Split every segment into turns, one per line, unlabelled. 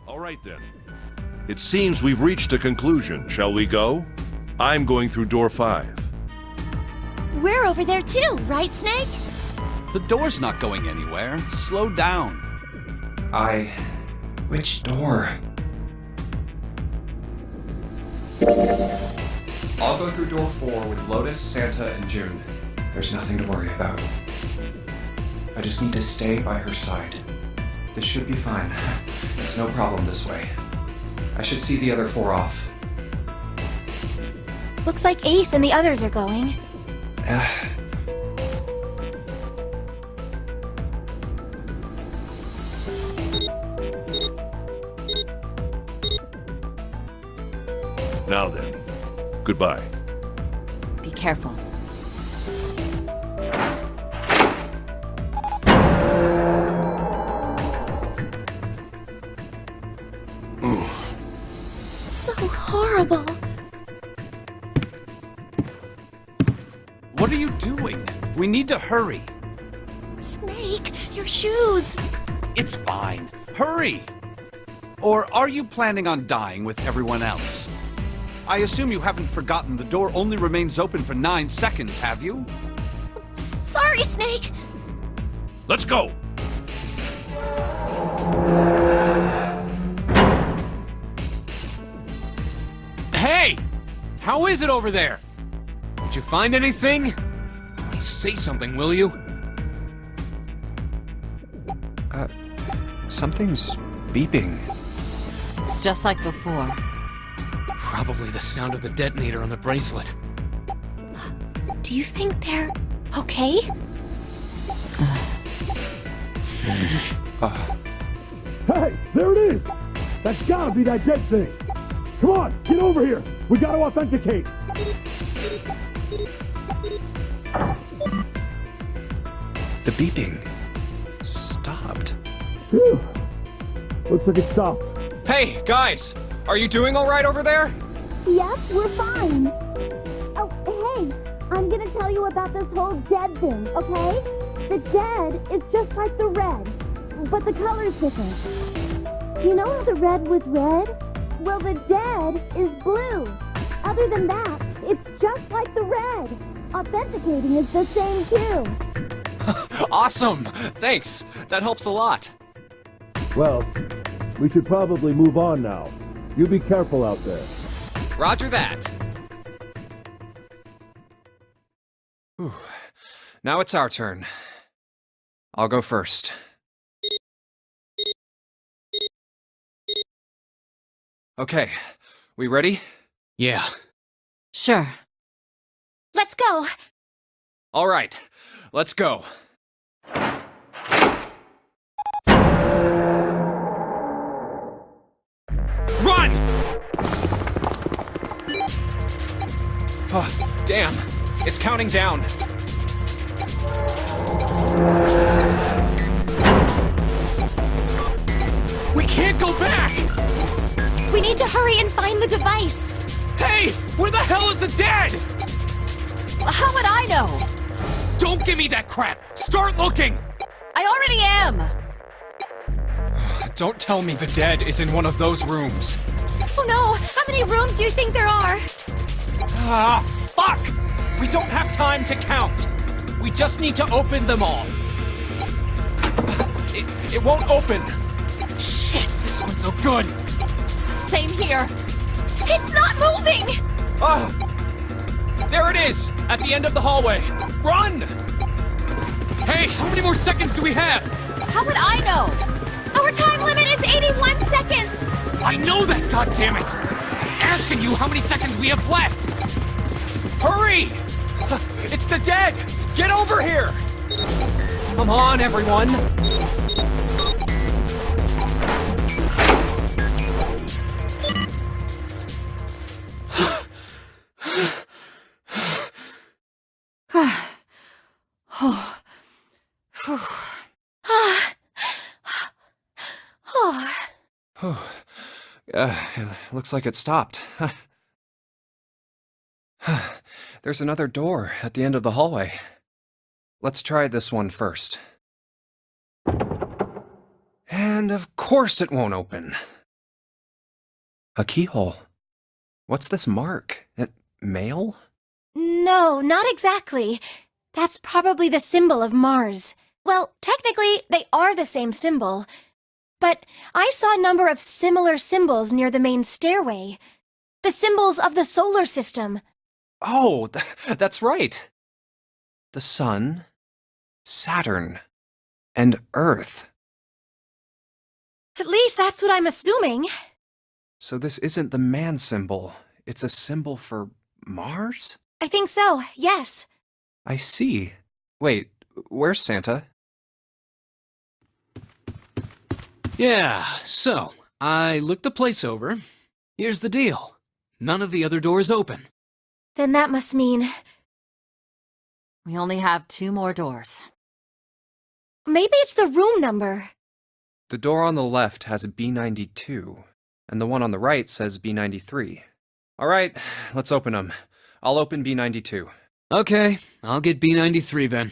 All right then. It seems we've reached a conclusion. Shall we go? I'm going through door 5.
We're over there too, right, Snake?
The door's not going anywhere. Slow down.
Which door? I'll go through door 4 with Lotus, Santa, and June. There's nothing to worry about. I just need to stay by her side. This should be fine. It's no problem this way. I should see the other 4 off.
Looks like Ace and the others are going.
Now then, goodbye.
Be careful. So horrible.
What are you doing? We need to hurry.
Snake, your shoes.
It's fine. Hurry! Or are you planning on dying with everyone else? I assume you haven't forgotten the door only remains open for 9 seconds, have you?
Sorry, Snake.
Let's go!
Hey! How is it over there? Did you find anything? Please say something, will you?
Something's beeping.
It's just like before.
Probably the sound of the detonator on the bracelet.
Do you think they're okay?
Hey, there it is! That's gotta be that dead thing! Come on, get over here! We gotta authenticate!
The beeping stopped.
Phew. Looks like it stopped.
Hey, guys! Are you doing alright over there?
Yep, we're fine. Oh, hey, I'm gonna tell you about this whole dead thing, okay? The dead is just like the red, but the color's different. You know how the red was red? Well, the dead is blue. Other than that, it's just like the red. Authenticating is the same too.
Awesome! Thanks! That helps a lot.
Well, we should probably move on now. You be careful out there.
Roger that.
Whew. Now it's our turn. I'll go first. Okay, we ready?
Yeah.
Sure. Let's go.
All right, let's go. Run! Oh, damn. It's counting down. We can't go back!
We need to hurry and find the device.
Hey! Where the hell is the dead?
How would I know?
Don't give me that crap! Start looking!
I already am.
Don't tell me the dead is in one of those rooms.
Oh no, how many rooms do you think there are?
Ah, fuck! We don't have time to count. We just need to open them all. It won't open. Shit, this one's no good.
Same here. It's not moving!
Oh! There it is! At the end of the hallway. Run! Hey, how many more seconds do we have?
How would I know? Our time limit is 81 seconds!
I know that, goddammit! I'm asking you how many seconds we have left! Hurry! It's the dead! Get over here! Come on, everyone!
Looks like it stopped. There's another door at the end of the hallway. Let's try this one first. And of course it won't open. A keyhole. What's this mark? Mail?
No, not exactly. That's probably the symbol of Mars. Well, technically, they are the same symbol. But I saw a number of similar symbols near the main stairway. The symbols of the solar system.
Oh, that's right. The Sun, Saturn, and Earth.
At least that's what I'm assuming.
So this isn't the man symbol. It's a symbol for Mars?
I think so, yes.
I see. Wait, where's Santa?
Yeah, so, I looked the place over. Here's the deal. None of the other doors open.
Then that must mean...
We only have 2 more doors.
maybe it's the room number.
The door on the left has B92, and the one on the right says B93. All right, let's open them. I'll open B92.
Okay, I'll get B93 then.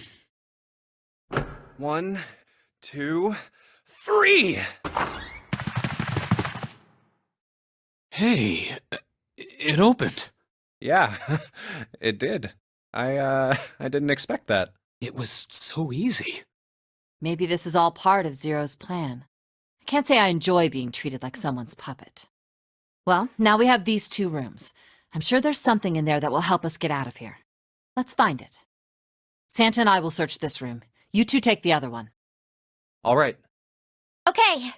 1, 2, 3!
Hey, it opened.
Yeah, it did. I didn't expect that.
It was so easy.
Maybe this is all part of Zero's plan. I can't say I enjoy being treated like someone's puppet. Well, now we have these 2 rooms. I'm sure there's something in there that will help us get out of here. Let's find it. Santa and I will search this room. You 2 take the other one.
All right.
Okay.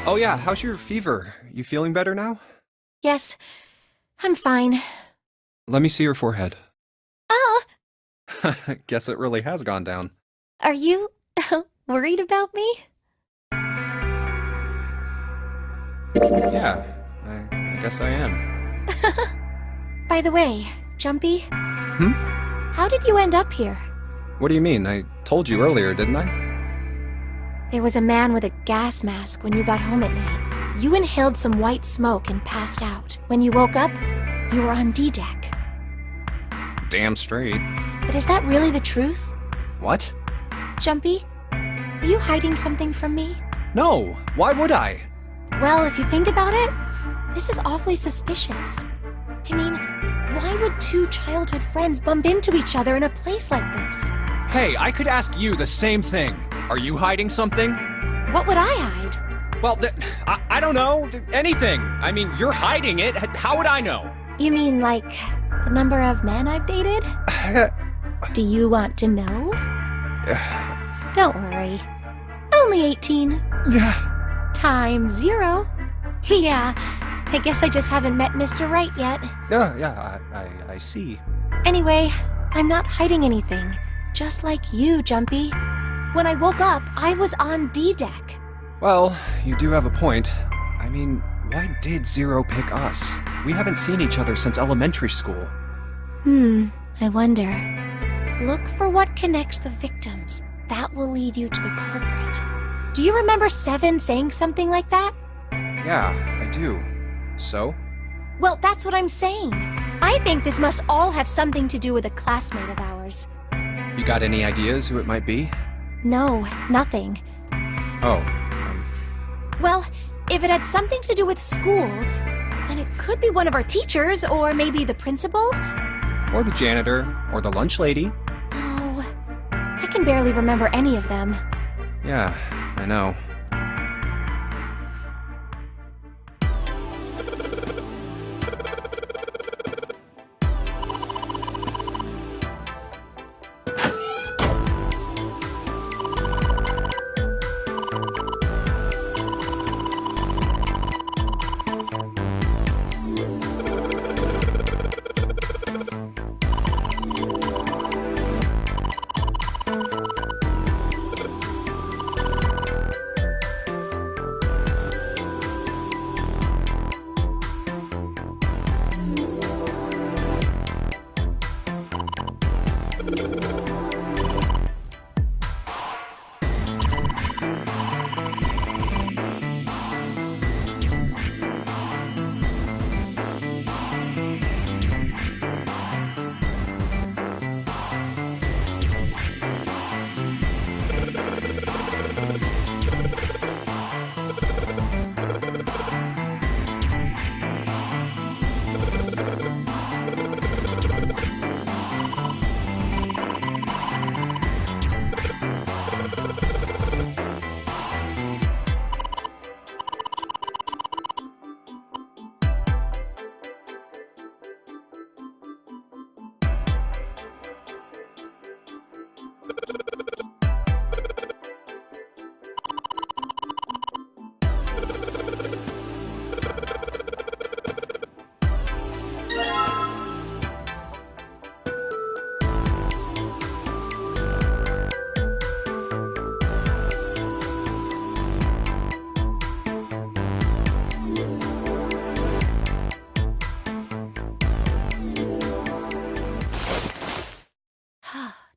Oh yeah, how's your fever? You feeling better now?
Yes, I'm fine.
Let me see your forehead.
Oh,
Guess it really has gone down.
are you worried about me?
Yeah, I guess I am.
By the way, Jumpy, how did you end up here?
What do you mean? I told you earlier, didn't I?
There was a man with a gas mask when you got home at night. You inhaled some white smoke and passed out. When you woke up, you were on D-deck.
Damn straight.
But is that really the truth?
What?
Jumpy, are you hiding something from me?
No, why would I?
Well, if you think about it, this is awfully suspicious. I mean, why would two childhood friends bump into each other in a place like this?
Hey, I could ask you the same thing. Are you hiding something?
What would I hide?
Well, I don't know. Anything. I mean, you're hiding it. How would I know?
You mean like the number of men I've dated? Do you want to know? Don't worry. Only 18. Times 0. Yeah, I guess I just haven't met Mr. Right yet.
Yeah, I see.
Anyway, I'm not hiding anything. Just like you, Jumpy. When I woke up, I was on D deck.
Well, you do have a point. I mean, why did Zero pick us? We haven't seen each other since elementary school.
I wonder. Look for what connects the victims. That will lead you to the culprit. Do you remember Seven saying something like that?
Yeah, I do. So?
Well, that's what I'm saying. I think this must all have something to do with a classmate of ours.
You got any ideas who it might be?
No, nothing.
Oh,
Well, if it had something to do with school, then it could be one of our teachers, or maybe the principal.
or the janitor, or the lunch lady.
Oh, I can barely remember any of them.
Yeah, I know.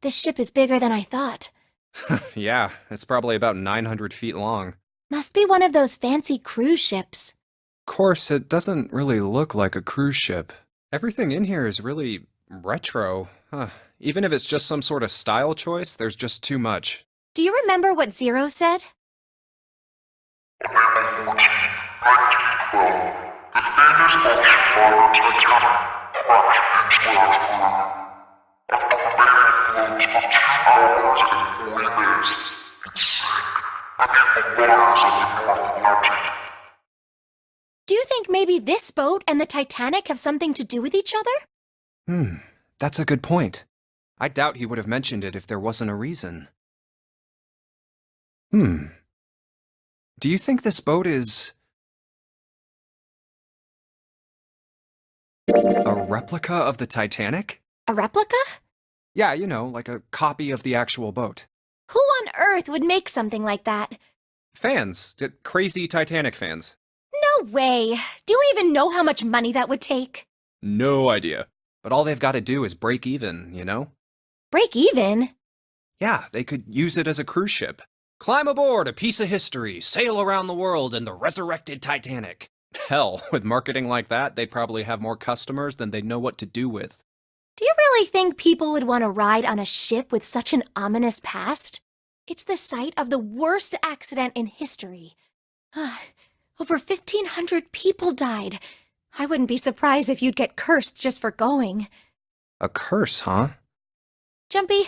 This ship is bigger than I thought.
Yeah, it's probably about 900 feet long.
Must be one of those fancy cruise ships.
Of course, it doesn't really look like a cruise ship. Everything in here is really retro. Even if it's just some sort of style choice, there's just too much.
Do you remember what Zero said?
April 14, 1912, the famous ocean liner Titanic crashed into Earth. After remaining afloat for 2 hours and 40 minutes, it sank beneath the waters of the North Atlantic.
Do you think maybe this boat and the Titanic have something to do with each other?
That's a good point. I doubt he would have mentioned it if there wasn't a reason. Do you think this boat is a replica of the Titanic?
A replica?
Yeah, you know, like a copy of the actual boat.
Who on earth would make something like that?
Fans. Crazy Titanic fans.
No way. Do you even know how much money that would take?
No idea. But all they've got to do is break even, you know?
Break even?
Yeah, they could use it as a cruise ship.
Climb aboard a piece of history, sail around the world in the resurrected Titanic.
Hell, with marketing like that, they'd probably have more customers than they'd know what to do with.
Do you really think people would want to ride on a ship with such an ominous past? It's the site of the worst accident in history. Over 1,500 people died. I wouldn't be surprised if you'd get cursed just for going.
A curse, huh?
Jumpy,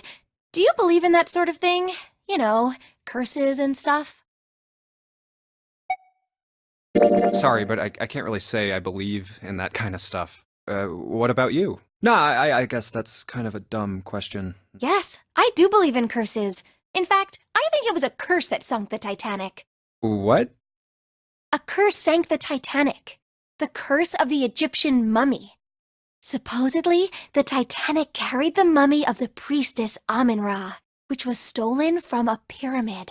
do you believe in that sort of thing? You know, curses and stuff?
Sorry, but I can't really say I believe in that kind of stuff. What about you? Nah, I guess that's kind of a dumb question.
Yes, I do believe in curses. In fact, I think it was a curse that sunk the Titanic.
What?
A curse sank the Titanic. The curse of the Egyptian mummy. Supposedly, the Titanic carried the mummy of the priestess Amun-Ra, which was stolen from a pyramid.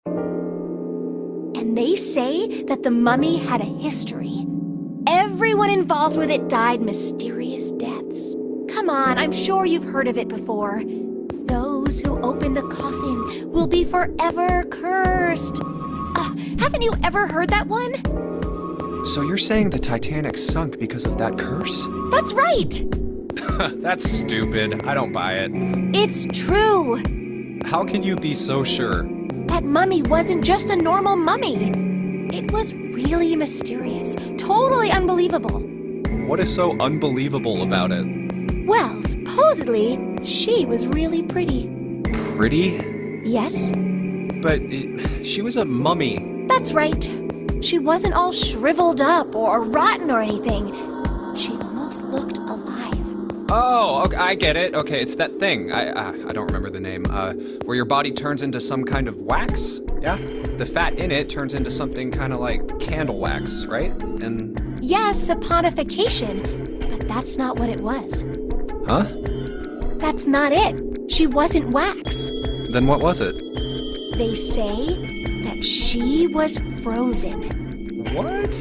And they say that the mummy had a history. Everyone involved with it died mysterious deaths. Come on, I'm sure you've heard of it before. Those who open the coffin will be forever cursed. Haven't you ever heard that one?
So you're saying the Titanic sunk because of that curse?
That's right!
That's stupid. I don't buy it.
It's true!
How can you be so sure?
That mummy wasn't just a normal mummy. It was really mysterious, totally unbelievable.
What is so unbelievable about it?
Well, supposedly, she was really pretty.
Pretty?
Yes?
But she was a mummy.
That's right. She wasn't all shriveled up or rotten or anything. She almost looked alive.
Oh, okay, I get it. Okay, it's that thing. I don't remember the name. Where your body turns into some kind of wax? Yeah? The fat in it turns into something kind of like candle wax, right? And...
Yes, saponification. But that's not what it was.
Huh?
That's not it. She wasn't wax.
Then what was it?
They say that she was frozen.
What?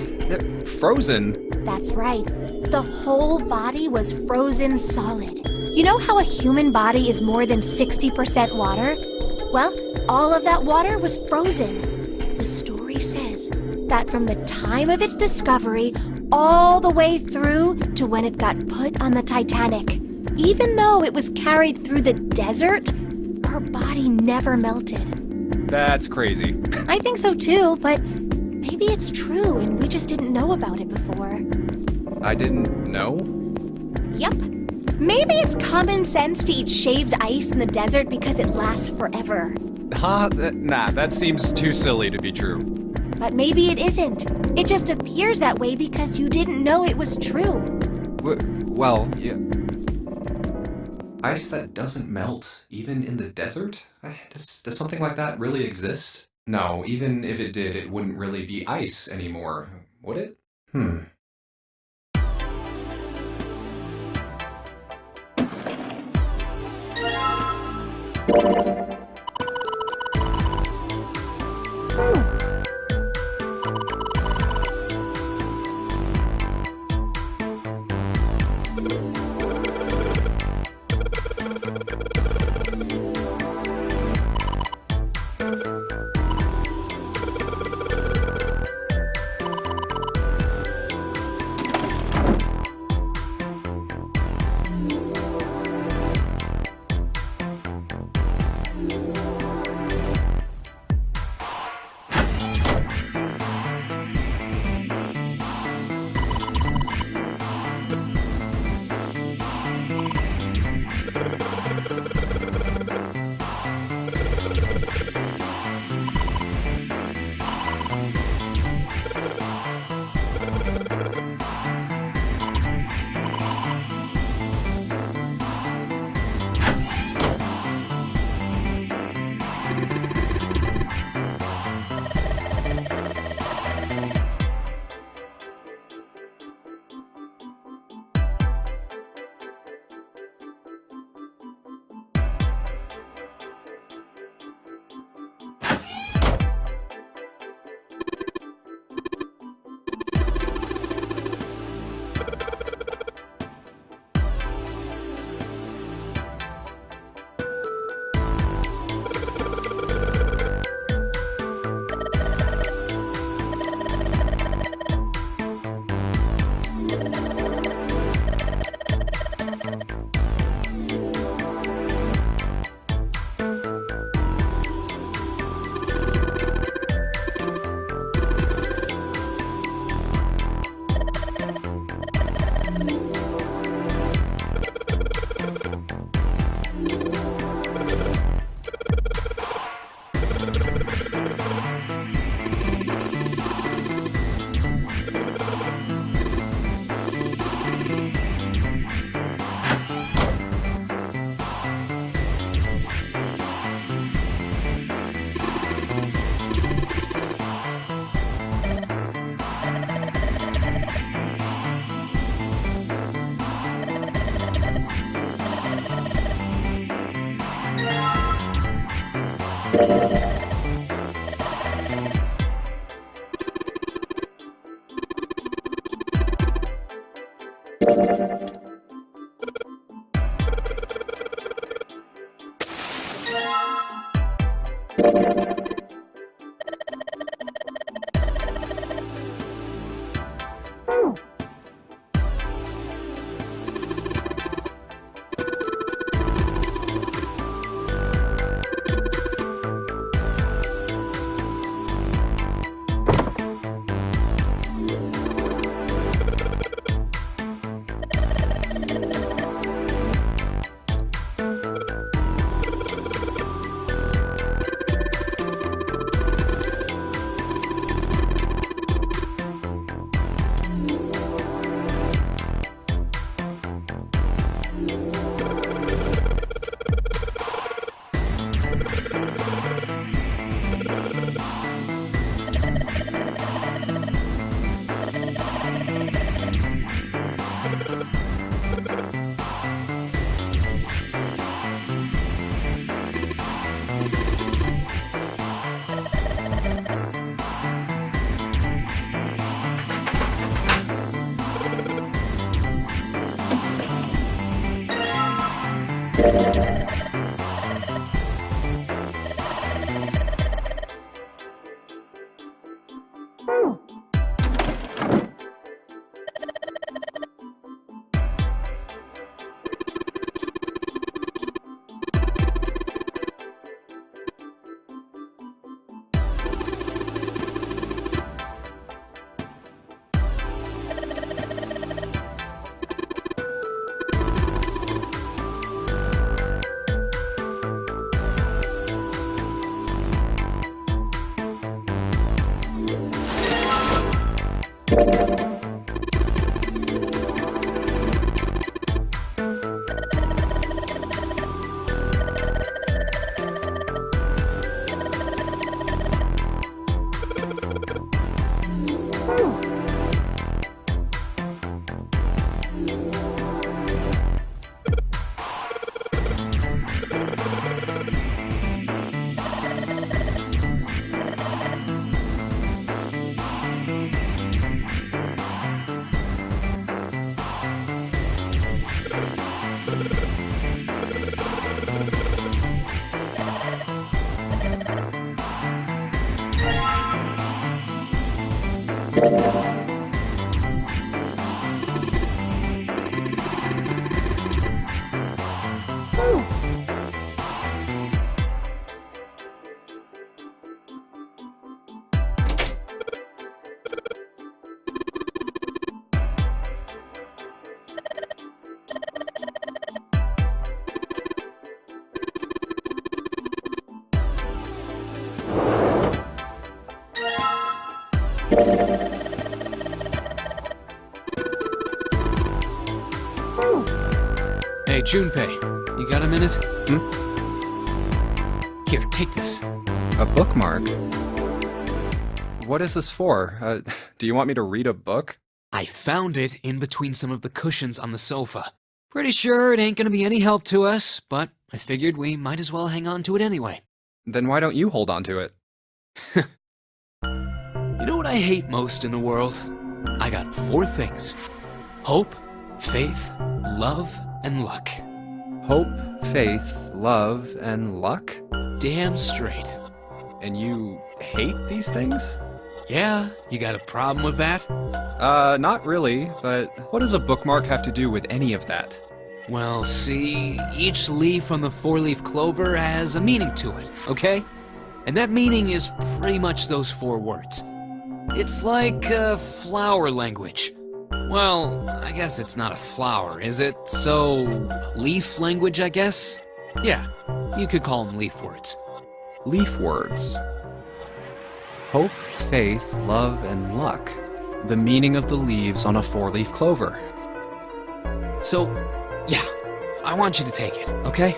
Frozen?
That's right. The whole body was frozen solid. You know how a human body is more than 60% water? Well, all of that water was frozen. The story says that from the time of its discovery all the way through to when it got put on the Titanic, even though it was carried through the desert, her body never melted.
That's crazy.
I think so too, but maybe it's true and we just didn't know about it before.
I didn't know?
Yep. Maybe it's common sense to eat shaved ice in the desert because it lasts forever.
Huh? Nah, that seems too silly to be true.
But maybe it isn't. It just appears that way because you didn't know it was true.
Well, yeah. Ice that doesn't melt, even in the desert? Does something like that really exist? No, even if it did, it wouldn't really be ice anymore, would it?
Hey, Junpei, you got a minute? Here, take this.
A bookmark? What is this for? Do you want me to read a book?
I found it in between some of the cushions on the sofa. Pretty sure it ain't gonna be any help to us, but I figured we might as well hang on to it anyway.
Then why don't you hold on to it?
You know what I hate most in the world? I got 4 things. Hope, faith, love, and luck.
Hope, faith, love, and luck?
Damn straight.
And you hate these things?
Yeah, you got a problem with that?
Not really, but what does a bookmark have to do with any of that?
Well, see, each leaf on the 4-leaf clover has a meaning to it, okay? And that meaning is pretty much those 4 words. It's like flower language. Well, I guess it's not a flower, is it? So, leaf language, I guess? Yeah, you could call them leaf words.
Leaf words. Hope, faith, love, and luck. The meaning of the leaves on a four-leaf clover.
So, yeah, I want you to take it, okay?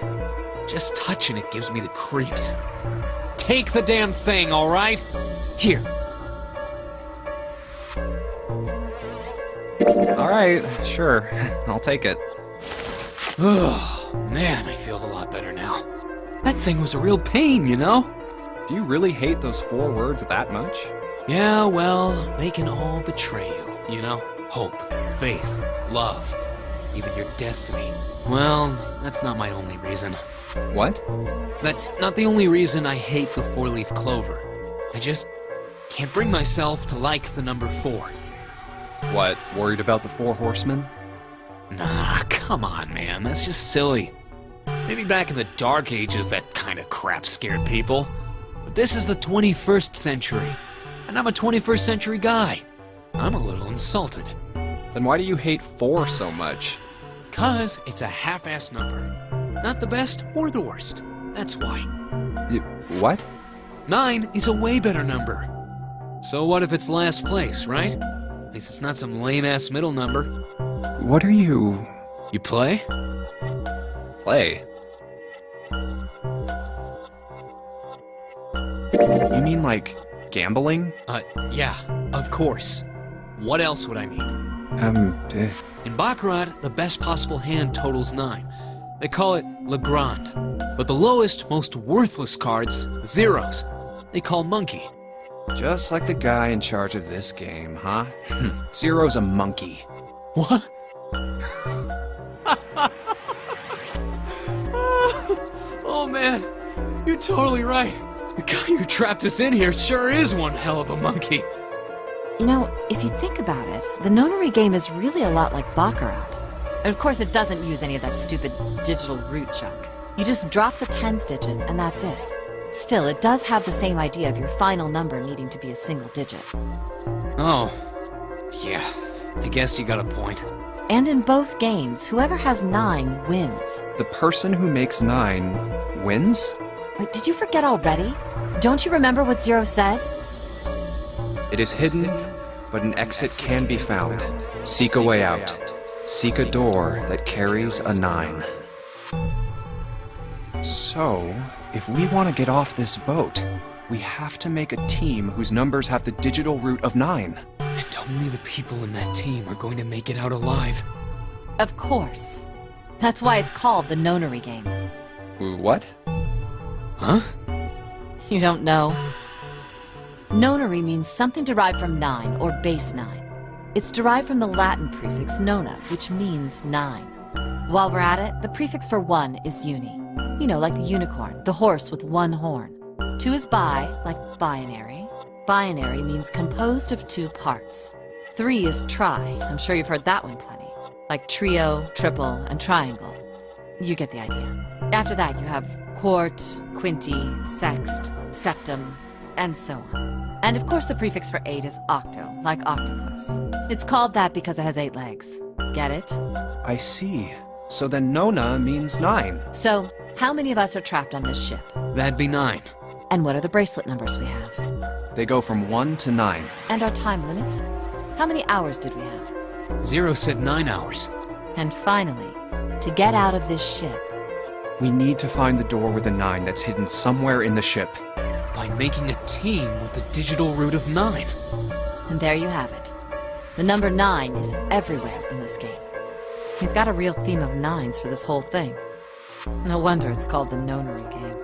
Just touching it gives me the creeps. Take the damn thing, all right? Here.
All right, sure. I'll take it.
Oh, man, I feel a lot better now. That thing was a real pain, you know?
Do you really hate those four words that much?
Yeah, well, they can all betray you, you know? Hope, faith, love, even your destiny. Well, that's not my only reason.
What?
That's not the only reason I hate the four-leaf clover. I just can't bring myself to like the number 4.
What, worried about the four horsemen?
Nah, come on, man, that's just silly. Maybe back in the Dark Ages that kind of crap scared people. But this is the 21st century, and I'm a 21st century guy. I'm a little insulted.
Then why do you hate 4 so much?
'Cause it's a half-assed number. Not the best or the worst. That's why.
What?
9 is a way better number. So what if it's last place, right? At least it's not some lame-ass middle number.
What are you...
You play?
play? You mean like gambling?
Yeah, of course. What else would I mean? In Baccarat, the best possible hand totals 9. They call it Le Grand. But the lowest, most worthless cards, zeros, they call Monkey.
Just like the guy in charge of this game, huh? Zero's a monkey.
What? Oh man, you're totally right. The guy who trapped us in here sure is one hell of a monkey.
You know, if you think about it, the Nonary game is really a lot like Baccarat. And of course, it doesn't use any of that stupid digital root junk. You just drop the tens digit, and that's it. Still, it does have the same idea of your final number needing to be a single digit.
Oh, yeah, I guess you got a point.
And in both games, whoever has 9 wins.
The person who makes 9 wins?
Wait, did you forget already? Don't you remember what Zero said?
It is hidden, but an exit can be found. Seek a way out. Seek a door that carries a 9. So, if we want to get off this boat, we have to make a team whose numbers have the digital root of 9.
And only the people in that team are going to make it out alive.
Of course. That's why it's called the Nonary Game.
What?
Huh?
You don't know? Nonary means something derived from 9, or base 9. It's derived from the Latin prefix nona, which means 9. While we're at it, the prefix for 1 is uni. You know, like the unicorn, the horse with 1 horn. 2 is bi, like binary. Binary means composed of 2 parts. 3 is tri, I'm sure you've heard that one plenty. Like trio, triple, and triangle. You get the idea. After that, you have quart, quinty, sext, septum, and so on. And of course the prefix for 8 is octo, like octopus. It's called that because it has 8 legs. Get it?
I see. So then Nona means 9.
So, how many of us are trapped on this ship?
That'd be 9.
And what are the bracelet numbers we have?
They go from 1 to 9.
And our time limit? How many hours did we have?
Zero said 9 hours.
And finally, to get out of this ship.
We need to find the door with a 9 that's hidden somewhere in the ship.
By making a team with the digital root of 9.
And there you have it. The number 9 is everywhere in this game. He's got a real theme of 9s for this whole thing. No wonder it's called the Nonary Game.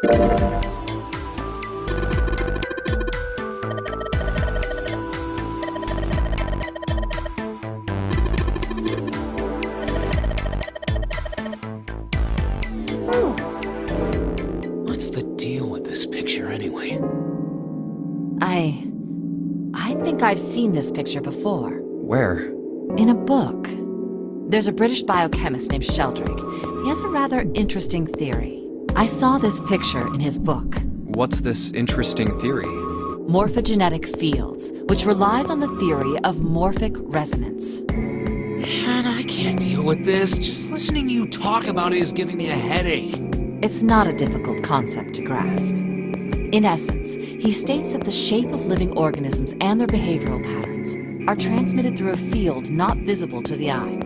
What's the deal with this picture anyway?
I think I've seen this picture before.
Where?
In a book. There's a British biochemist named Sheldrake. He has a rather interesting theory. I saw this picture in his book.
What's this interesting theory?
Morphogenetic fields, which relies on the theory of morphic resonance.
Man, I can't deal with this. Just listening to you talk about it is giving me a headache.
It's not a difficult concept to grasp. In essence, he states that the shape of living organisms and their behavioral patterns are transmitted through a field not visible to the eye.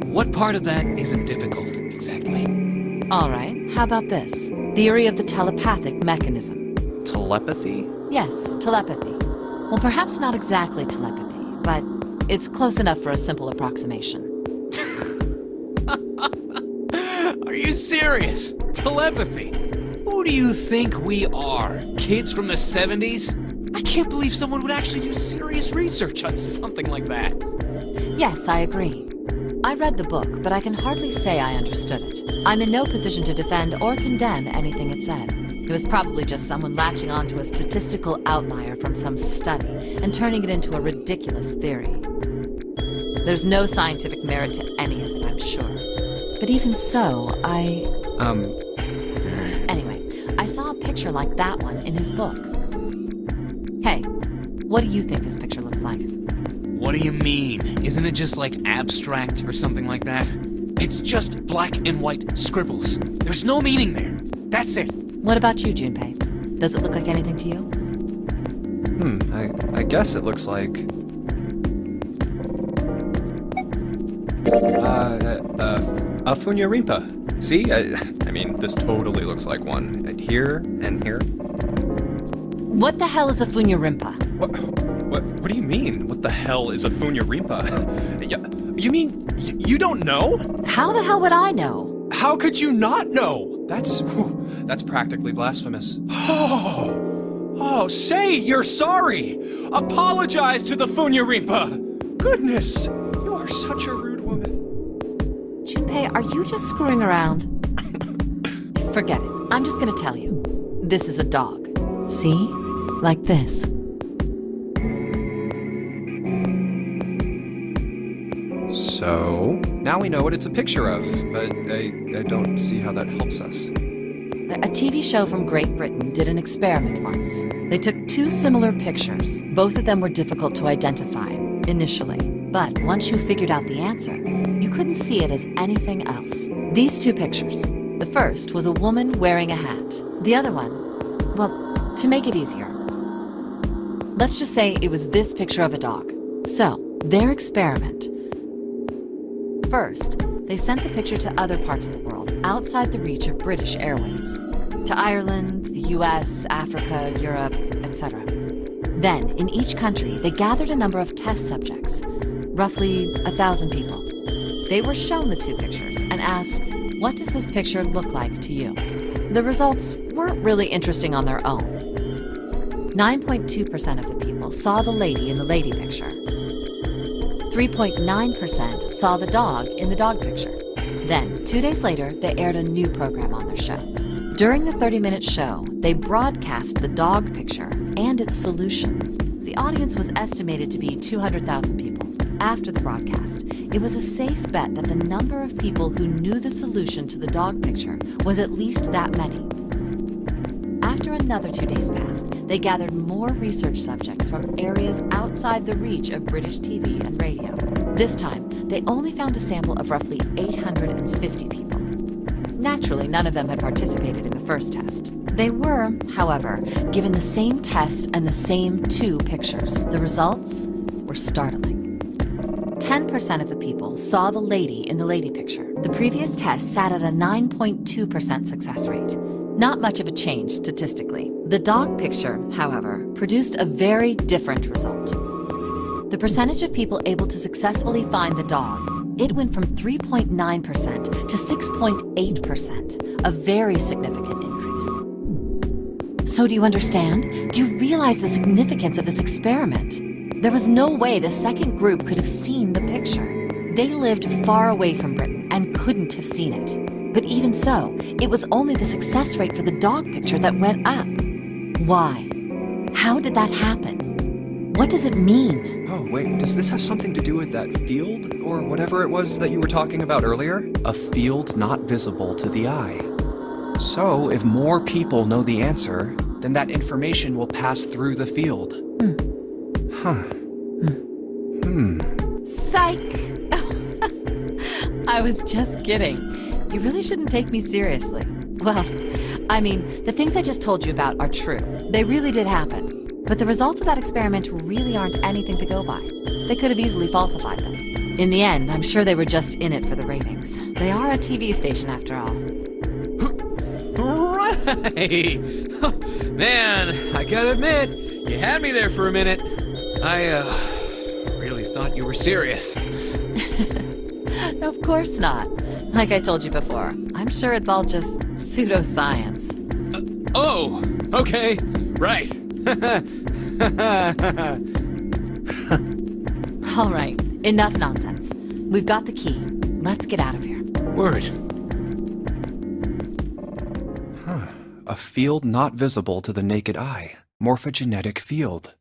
What part of that isn't difficult, exactly?
All right, how about this? Theory of the telepathic mechanism.
Telepathy?
Yes, telepathy. Well, perhaps not exactly telepathy, but it's close enough for a simple approximation.
Are you serious? Telepathy? Who do you think we are? Kids from the 70s? I can't believe someone would actually do serious research on something like that.
Yes, I agree. I read the book, but I can hardly say I understood it. I'm in no position to defend or condemn anything it said. It was probably just someone latching onto a statistical outlier from some study and turning it into a ridiculous theory. There's no scientific merit to any of it, I'm sure. But even so, Anyway, I saw a picture like that one in his book. Hey, what do you think this picture looks like?
What do you mean? Isn't it just like abstract or something like that? It's just black and white scribbles. There's no meaning there. That's it.
What about you, Junpei? Does it look like anything to you?
I guess it looks like... a Funyarinpa. See? I mean, this totally looks like one. Here and here.
What the hell is a Funyarinpa?
What do you mean? What the hell is a Funyarinpa? You mean you don't know?
How the hell would I know?
How could you not know? That's practically blasphemous. Oh, say you're sorry. Apologize to the Funyarinpa. Goodness, you are such a rude woman.
Junpei, are you just screwing around? Forget it. I'm just gonna tell you. This is a dog. See? Like this.
So, now we know what it's a picture of, but I don't see how that helps us.
A TV show from Great Britain did an experiment once. They took two similar pictures. Both of them were difficult to identify, initially. But once you figured out the answer, you couldn't see it as anything else. These two pictures. The first was a woman wearing a hat. The other one, well, to make it easier, let's just say it was this picture of a dog. So, their experiment. First, they sent the picture to other parts of the world, outside the reach of British airwaves. To Ireland, the US, Africa, Europe, etc. Then, in each country, they gathered a number of test subjects, roughly 1,000 people. They were shown the two pictures and asked, what does this picture look like to you? The results weren't really interesting on their own. 9.2% of the people saw the lady in the lady picture. 3.9% saw the dog in the dog picture. Then, 2 days later, they aired a new program on their show. During the 30-minute show, they broadcast the dog picture and its solution. The audience was estimated to be 200,000 people. After the broadcast, it was a safe bet that the number of people who knew the solution to the dog picture was at least that many. After another 2 days passed, they gathered more research subjects from areas outside the reach of British TV and radio. This time, they only found a sample of roughly 850 people. Naturally, none of them had participated in the first test. They were, however, given the same test and the same two pictures. The results were startling. 10% of the people saw the lady in the lady picture. The previous test sat at a 9.2% success rate. Not much of a change statistically. The dog picture, however, produced a very different result. The percentage of people able to successfully find the dog It went from 3.9% to 6.8%, a very significant increase. So do you understand? Do you realize the significance of this experiment? There was no way the second group could have seen the picture. They lived far away from Britain and couldn't have seen it. But even so, it was only the success rate for the dog picture that went up. Why? How did that happen? What does it mean?
Oh, wait, does this have something to do with that field? Or whatever it was that you were talking about earlier? A field not visible to the eye. So, if more people know the answer, then that information will pass through the field.
Psych! I was just kidding. You really shouldn't take me seriously. Well, I mean, the things I just told you about are true. They really did happen. But the results of that experiment really aren't anything to go by. They could have easily falsified them. In the end, I'm sure they were just in it for the ratings. They are a TV station after all.
Right! Man, I gotta admit, you had me there for a minute. I, really thought you were serious.
Of course not. Like I told you before, I'm sure it's all just pseudoscience.
Oh, okay, right.
All right, enough nonsense. We've got the key. Let's get out of here.
Word.
A field not visible to the naked eye. Morphogenetic field.